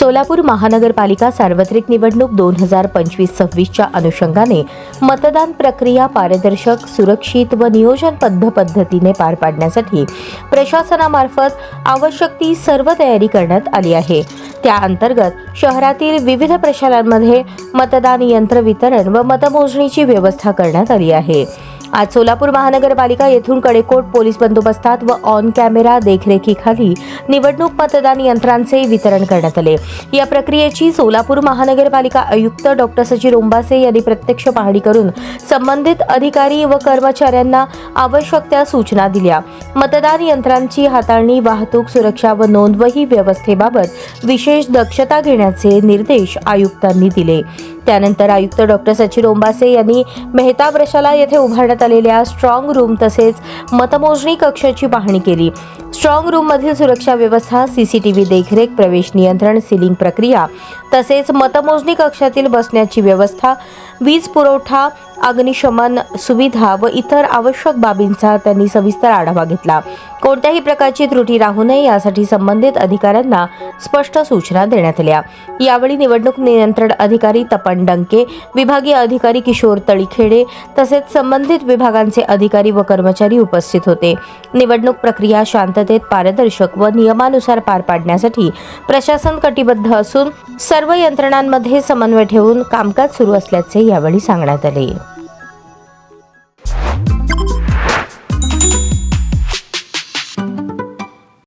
सोलापूर महानगरपालिका सार्वत्रिक निवडणूक 2025-26च्या अनुषंगाने मतदान प्रक्रिया पारदर्शक, सुरक्षित व नियोजनबद्ध पद्धतीने पार पाडण्यासाठी प्रशासनामार्फत आवश्यक ती सर्व तयारी करण्यात आली आहे। त्या अंतर्गत शहरातील विविध प्रशालांमध्ये मतदान यंत्र वितरण व मतमोजणीची व्यवस्था करण्यात आली आहे। आज सोलापूर महानगरपालिका येथून कडेकोट पोलीस बंदोबस्तात व ऑन कॅमेरा देखरेखीखाली निवडणूक मतदान यंत्रांचे वितरण करण्यात आले। या प्रक्रियेची सोलापूर महानगरपालिका आयुक्त डॉ. सचिन ओंबासे यांनी प्रत्यक्ष पाहणी करून संबंधित अधिकारी व कर्मचाऱ्यांना आवश्यक त्या सूचना दिल्या। मतदान यंत्रांची हाताळणी, वाहतूक, सुरक्षा व नोंदवही व्यवस्थेबाबत विशेष दक्षता घेण्याचे निर्देश आयुक्तांनी दिले। त्यानंतर आयुक्त डॉ. सचिन ओंबासे यांनी मेहता प्रशाला येथे उभारण्यात आलेल्या स्ट्रॉंग रूम तसेच मतमोजणी कक्षाची पाहणी केली। स्ट्रॉंग रूम मधील सुरक्षा व्यवस्था, सीसीटीव्ही देखरेख, प्रवेश नियंत्रण, सीलिंग प्रक्रिया तसेच मतमोजणी कक्षातील बसण्याची व्यवस्था, वीज पुरवठा, अग्निशमन सुविधा व इतर आवश्यक बाबींचा त्यांनी सविस्तर आढावा घेतला। कोणत्याही प्रकारची त्रुटी राहू नये यासाठी संबंधित अधिकाऱ्यांना स्पष्ट सूचना देण्यात आल्या। यावेळी निवडणूक नियंत्रण अधिकारी तपन डंके, विभागीय अधिकारी किशोर तळीखेडे तसेच संबंधित विभागांचे अधिकारी व कर्मचारी उपस्थित होते। निवडणूक प्रक्रिया शांततेत, पारदर्शक व नियमानुसार पार पाडण्यासाठी प्रशासन कटिबद्ध असून सर्व यंत्रणांमध्ये समन्वय ठेवून कामकाज सुरू असल्याचे यावेळी सांगण्यात आले।